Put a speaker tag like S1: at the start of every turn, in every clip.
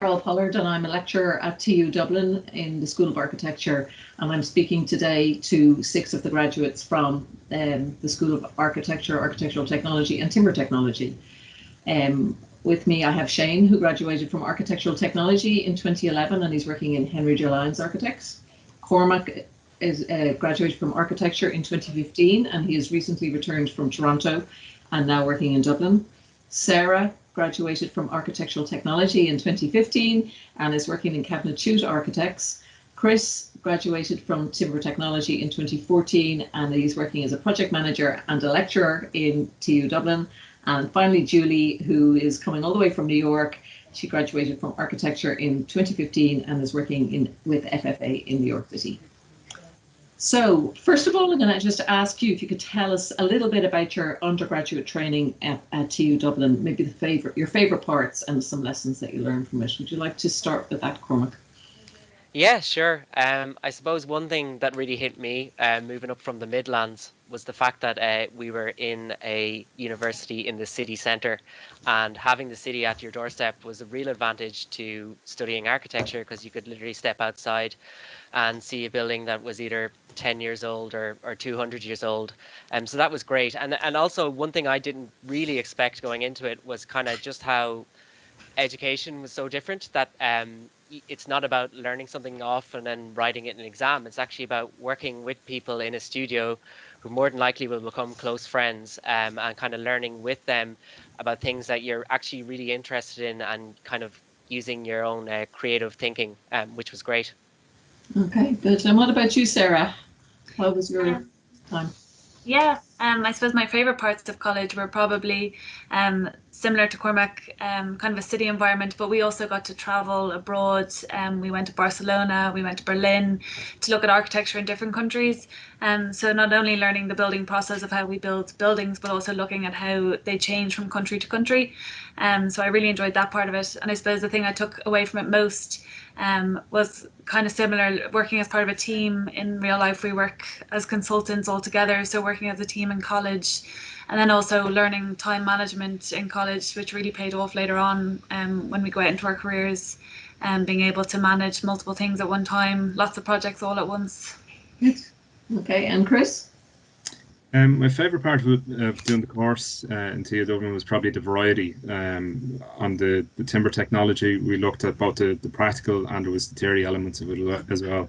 S1: Carole Pollard, and I'm a lecturer at TU Dublin in the School of Architecture, and I'm speaking today to 6 of the graduates from the School of Architecture, Architectural Technology and Timber Technology. With me I have Shane, who graduated from Architectural Technology in 2011 and he's working in Henry J. Lyons Architects. Cormac is graduated from Architecture in 2015 and he has recently returned from Toronto and now working in Dublin. Sarah graduated from Architectural Technology in 2015 and is working in Cabinet Chute Architects. Chris graduated from Timber Technology in 2014 and he's working as a project manager and a lecturer in TU Dublin. And finally, Julie, who is coming all the way from New York. She graduated from Architecture in 2015 and is working with FFA in New York City. So first of all, I'm going to just ask you if you could tell us a little bit about your undergraduate training at TU Dublin, maybe your favourite parts and some lessons that you learned from it. Would you like to start with that, Cormac?
S2: Yeah, sure. I suppose one thing that really hit me moving up from the Midlands was the fact that we were in a university in the city centre, and having the city at your doorstep was a real advantage to studying architecture because you could literally step outside and see a building that was either 10 years old or 200 years old. So that was great. And also one thing I didn't really expect going into it was kind of just how education was so different that it's not about learning something off and then writing it in an exam. It's actually about working with people in a studio who more than likely will become close friends, and kind of learning with them about things that you're actually really interested in and kind of using your own creative thinking, which was great.
S1: Okay, good. And what about you, Sarah? How was your time?
S3: Yeah, I suppose my favourite parts of college were probably similar to Cormac, kind of a city environment, but we also got to travel abroad. We went to Barcelona, we went to Berlin to look at architecture in different countries. So not only learning the building process of how we build buildings, but also looking at how they change from country to country. So I really enjoyed that part of it. And I suppose the thing I took away from it most was kind of similar, working as part of a team. In real life, we work as consultants all together, so working as a team in college, and then also learning time management in college, which really paid off later on when we go out into our careers, and being able to manage multiple things at one time, lots of projects all at once.
S1: Good. Okay, and Chris?
S4: My favourite part of doing the course in TU Dublin was probably the variety. On the timber technology, we looked at both the practical and there was the theory elements of it as well.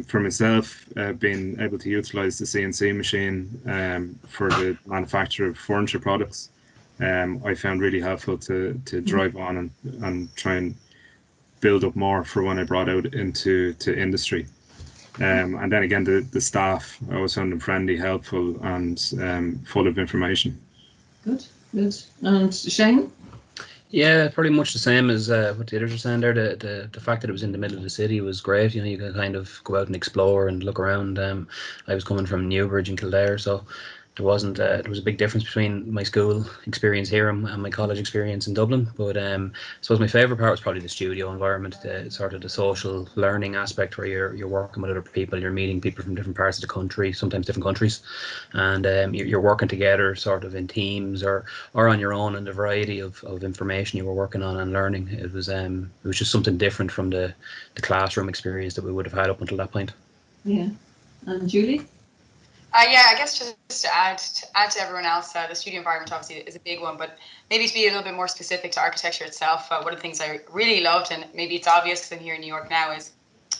S4: For myself, being able to utilise the CNC machine for the manufacture of furniture products, I found really helpful to drive on and try and build up more for when I brought out into industry. And then again, the staff, I always found them friendly, helpful, and full of information.
S1: Good, good. And Shane?
S5: Yeah, pretty much the same as what the others are saying there. The fact that it was in the middle of the city was great. You know, you could kind of go out and explore and look around. I was coming from Newbridge in Kildare, so there was a big difference between my school experience here and my college experience in Dublin. But I suppose my favourite part was probably the studio environment, the sort of the social learning aspect where you're working with other people, you're meeting people from different parts of the country, sometimes different countries, and you're working together sort of in teams or on your own, and the variety of information you were working on and learning. It was just something different from the classroom experience that we would have had up until that point.
S1: Yeah. And Julie?
S6: Yeah, I guess just to add to everyone else, the studio environment obviously is a big one, but maybe to be a little bit more specific to architecture itself, one of the things I really loved, and maybe it's obvious because I'm here in New York now, is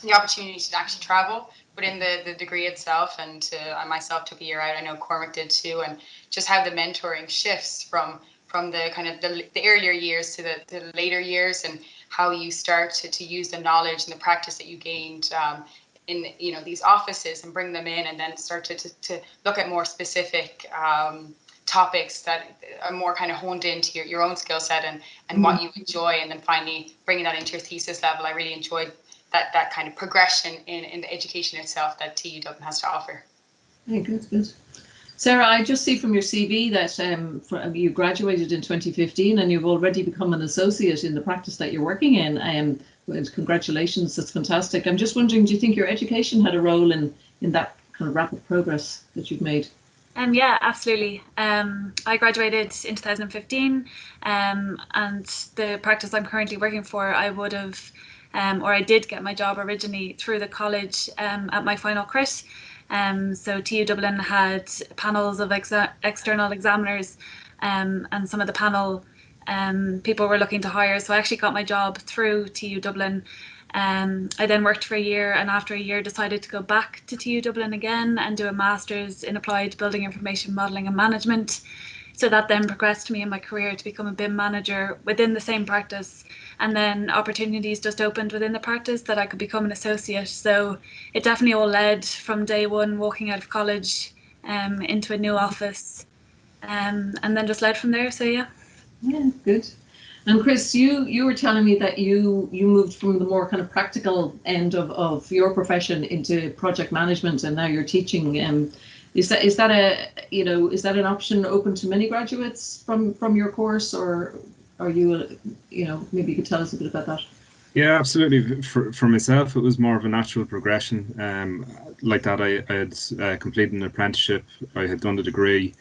S6: the opportunity to actually travel within the degree itself. And I myself took a year out. I know Cormac did too, and just how the mentoring shifts from the kind of the earlier years to the later years, and how you start to use the knowledge and the practice that you gained in these offices and bring them in, and then start to look at more specific topics that are more kind of honed into your own skill set and what you enjoy, and then finally bringing that into your thesis level. I really enjoyed that kind of progression in the education itself that TU Dublin has to offer.
S1: Yeah, good. Sarah, I just see from your CV that you graduated in 2015 and you've already become an associate in the practice that you're working in. Congratulations, that's fantastic. I'm just wondering, do you think your education had a role in that kind of rapid progress that you've made?
S3: Yeah, absolutely. I graduated in 2015, and the practice I'm currently working for, I would have, or I did get my job originally through the college at my final crit. So TU Dublin had panels of external examiners, and some of the panel people were looking to hire. So I actually got my job through TU Dublin. I then worked for a year, and after a year decided to go back to TU Dublin again and do a master's in applied building information modelling and management. So that then progressed me in my career to become a BIM manager within the same practice. And then opportunities just opened within the practice that I could become an associate. So it definitely all led from day one, walking out of college into a new office, and then just led from there. So yeah.
S1: Yeah, good. And Chris, you were telling me that you moved from the more kind of practical end of your profession into project management, and now you're teaching. Is that an option open to many graduates from your course, or are you maybe you could tell us a bit about that?
S4: Yeah, absolutely. For myself, it was more of a natural progression. Like that, I had completed an apprenticeship. I had done the degree,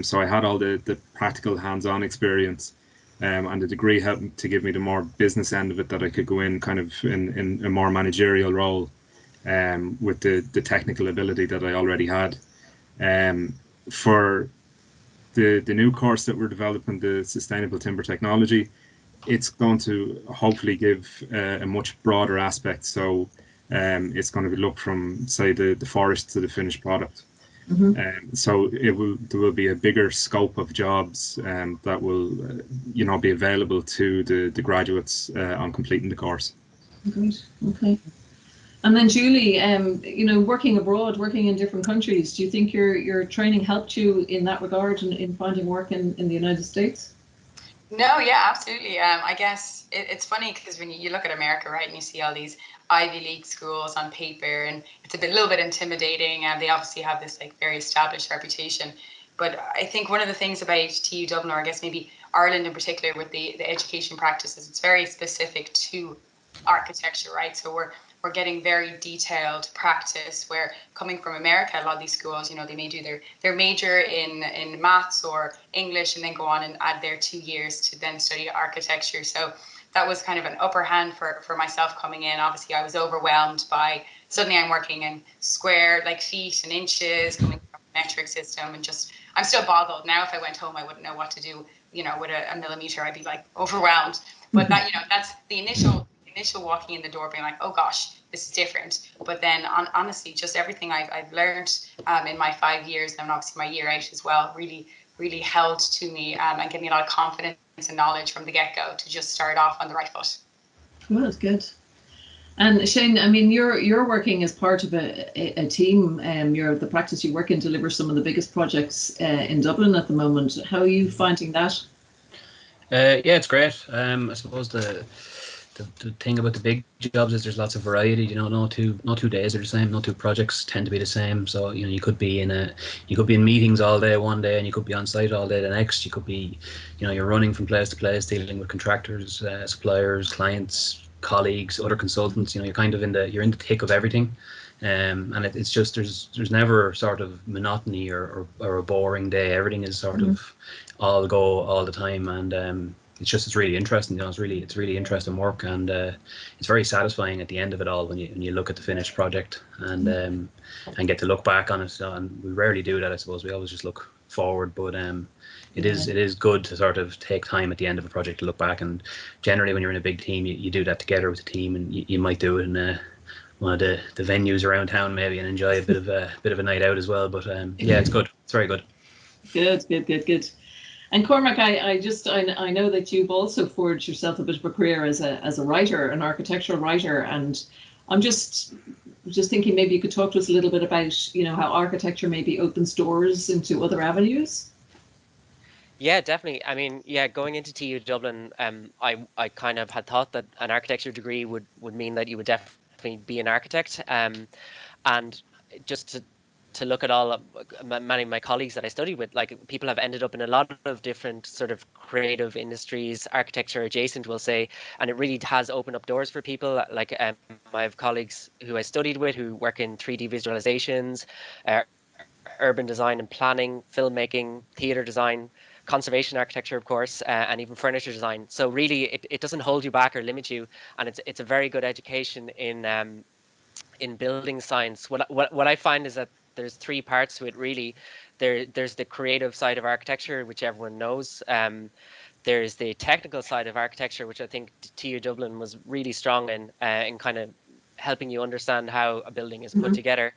S4: so I had all the practical hands-on experience. And the degree helped to give me the more business end of it, that I could go in kind of in a more managerial role, with the technical ability that I already had. For the new course that we're developing, the sustainable timber technology, it's going to hopefully give a much broader aspect. So it's going to look from, say, the forest to the finished product. So there will be a bigger scope of jobs that will be available to the graduates on completing the course.
S1: Great. Okay. And then Julie, working abroad, working in different countries, do you think your training helped you in that regard in finding work in the United States?
S6: No, yeah, absolutely. I guess it's funny because when you look at America, right, and you see all these Ivy League schools on paper, and it's a little bit intimidating, and they obviously have this like very established reputation. But I think one of the things about TU Dublin, or I guess maybe Ireland in particular, with the education practices, it's very specific to architecture, right? So we're getting very detailed practice, where coming from America, a lot of these schools, they may do their major in maths or English, and then go on and add their 2 years to then study architecture. So that was kind of an upper hand for myself coming in. Obviously, I was overwhelmed by suddenly I'm working in square, like feet and inches, coming from a metric system, and just I'm still boggled. Now, if I went home, I wouldn't know what to do, with a millimeter. I'd be like overwhelmed. But that, that's the initial walking in the door, being like, oh gosh, this is different. But then honestly, just everything I've learned in my 5 years, and obviously my year out as well, really held to me, and gave me a lot of confidence and knowledge from the get-go to just start off on the right foot.
S1: Well, that's good. And Shane, I mean, you're working as part of a team. You're the practice you work in delivers some of the biggest projects in Dublin at the moment. How are you finding that?
S5: Yeah, it's great. I suppose the thing about the big jobs is there's lots of variety. No two days are the same. No two projects tend to be the same. So you could be in meetings all day one day, and you could be on site all day the next. You could be, you're running from place to place, dealing with contractors, suppliers, clients, colleagues, other consultants. You're kind of you're in the thick of everything. And it's just there's never sort of monotony or a boring day. Everything is sort of all go all the time, and it's really interesting. It's really interesting work, and it's very satisfying at the end of it all when you look at the finished project and get to look back on it. So, and we rarely do that, I suppose. We always just look forward, but it is good to sort of take time at the end of a project to look back. And generally, when you're in a big team, you do that together with a team, and you might do it in one of the venues around town maybe, and enjoy a bit of a night out as well. But yeah, it's good. It's very good.
S1: Good. And Cormac, I know that you've also forged yourself a bit of a career as a writer, an architectural writer, and I'm just thinking maybe you could talk to us a little bit about how architecture maybe opens doors into other avenues.
S2: Yeah, definitely. I mean, yeah, going into TU Dublin, I kind of had thought that an architecture degree would mean that you would definitely be an architect. And just to look at all of many of my colleagues that I studied with, like people have ended up in a lot of different sort of creative industries, architecture adjacent, we'll say, and it really has opened up doors for people. Like I have colleagues who I studied with who work in 3D visualizations, urban design and planning, filmmaking, theatre design, conservation architecture, of course, and even furniture design. So really, it doesn't hold you back or limit you, and it's a very good education in building science. What I find is that there's three parts to it really. There's the creative side of architecture, which everyone knows. There's the technical side of architecture, which I think TU Dublin was really strong in kind of helping you understand how a building is put together.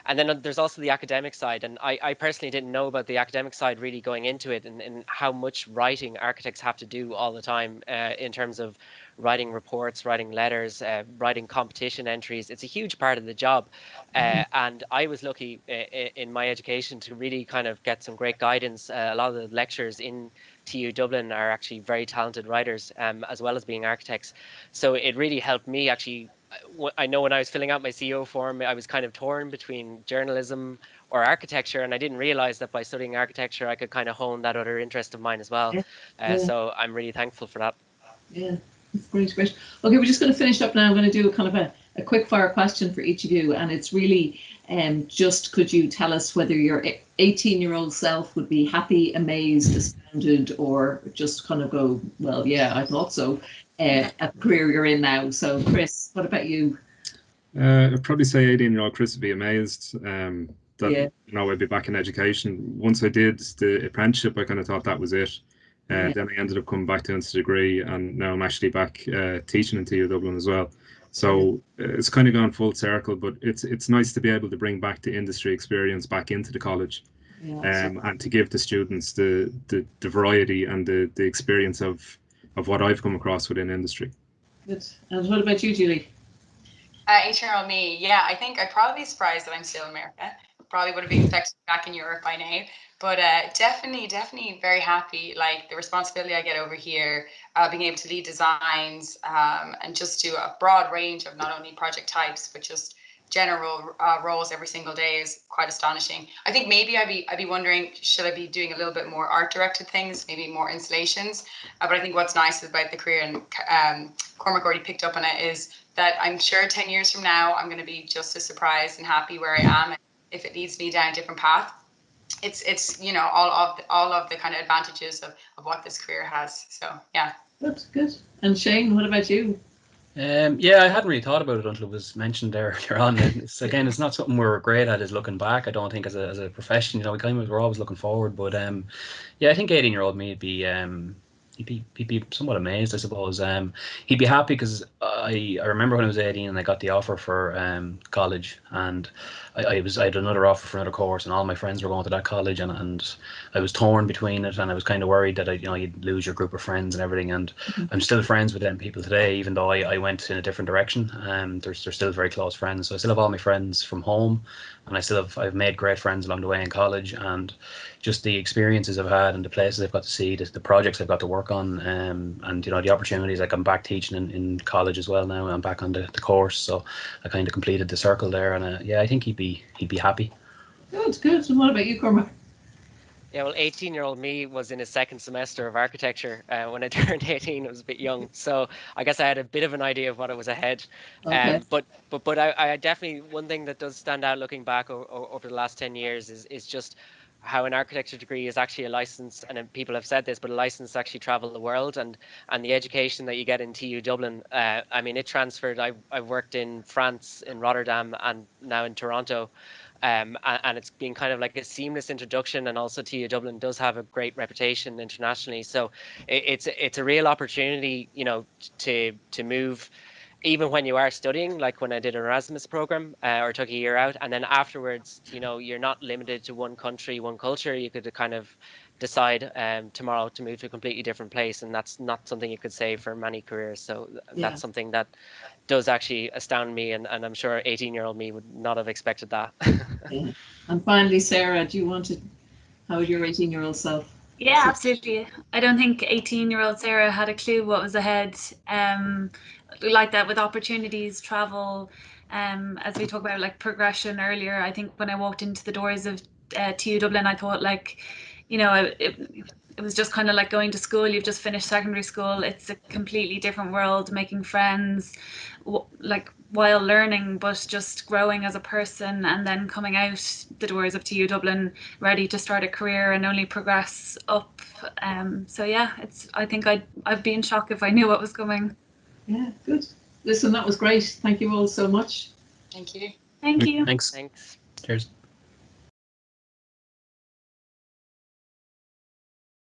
S2: And then there's also the academic side. And I personally didn't know about the academic side really going into it, and how much writing architects have to do all the time in terms of writing reports, writing letters, writing competition entries. It's a huge part of the job. And I was lucky in my education to really kind of get some great guidance. A lot of the lecturers in TU Dublin are actually very talented writers, as well as being architects. So it really helped me actually. I know when I was filling out my CEO form, I was kind of torn between journalism or architecture, and I didn't realize that by studying architecture, I could kind of hone that other interest of mine as well. So I'm really thankful for that.
S1: Yeah, that's great, great. Okay, we're just going to finish up now. I'm going to do a kind of a quick fire question for each of you, and it's really just could you tell us whether your 18-year-old self would be happy, amazed, astounded, or just kind of go, well, yeah, I thought so, at the career you're in now. So, Chris, what about you?
S4: I'd probably say 18-year-old Chris would be amazed that I'd be back in education. Once I did the apprenticeship, I kind of thought that was it. Then I ended up coming back doing the degree, and now I'm actually back teaching in TU Dublin as well. So it's kind of gone full circle, but it's nice to be able to bring back the industry experience back into the college, and to give the students the variety and the experience of what I've come across within industry.
S1: Good. And what about you, Julie?
S6: 18-year-old me, yeah, I think I'd probably be surprised that I'm still in America. Probably would have been expected back in Europe by now. But definitely very happy. Like the responsibility I get over here, being able to lead designs, and just do a broad range of not only project types, but just general roles every single day is quite astonishing. I think maybe I'd be wondering, should I be doing a little bit more art directed things, maybe more installations? But I think what's nice about the career, and Cormac already picked up on it, is that I'm sure 10 years from now, I'm going to be just as surprised and happy where I am. And if it leads me down a different path, it's all of the kind of advantages of what this career has. So yeah.
S1: Good. And Shane, what about you?
S5: Yeah, I hadn't really thought about it until it was mentioned there earlier on. It's not something we're great at, is looking back. I don't think as a profession, we're always looking forward. But yeah, I think 18-year-old me would be he'd be somewhat amazed, I suppose. He'd be happy because I remember when I was 18 and I got the offer for college, and I had another offer for another course, and all my friends were going to that college, and I was torn between it, and I was kind of worried that you'd lose your group of friends and everything. And I'm still friends with them people today, even though I went in a different direction. They're still very close friends. So I still have all my friends from home, and I've made great friends along the way in college, and just the experiences I've had and the places I've got to see, the projects I've got to work on, and the opportunities. Like I'm back teaching in college as well now. I'm back on the course, so I kind of completed the circle there. And yeah, I think he'd be happy.
S1: Good. And what about you, Cormac?
S2: Yeah, well, 18-year-old me was in his second semester of architecture. When I turned 18, I was a bit young, so I guess I had a bit of an idea of what it was ahead.
S1: Okay.
S2: But I definitely, one thing that does stand out looking back over the last 10 years is just how an architecture degree is actually a license, and people have said this, but a license to actually travel the world, and the education that you get in TU Dublin. I mean, it transferred. I've worked in France, in Rotterdam, and now in Toronto. And it's been kind of like a seamless introduction, and also TU Dublin does have a great reputation internationally, so it's a real opportunity, to move even when you are studying, like when I did an Erasmus program, or took a year out, and then afterwards, you're not limited to one country, one culture. You could kind of decide tomorrow to move to a completely different place, and that's not something you could say for many careers. So that's something that does actually astound me, and I'm sure 18-year-old me would not have expected that.
S1: Yeah. And finally, Sarah, how would your 18-year-old self?
S3: Yeah, absolutely. I don't think 18-year-old Sarah had a clue what was ahead. Like that, with opportunities, travel, as we talked about, like progression earlier. I think when I walked into the doors of TU Dublin, I thought, it was just kind of like going to school. You've just finished secondary school. It's a completely different world, making friends, like while learning, but just growing as a person, and then coming out the doors of TU Dublin ready to start a career and only progress up. So yeah, I think I'd be in shock if I knew what was coming.
S1: Yeah, good. Listen, that was great. Thank you all so much.
S6: Thank you.
S3: Thank you.
S5: Thanks.
S2: Thanks.
S5: Cheers.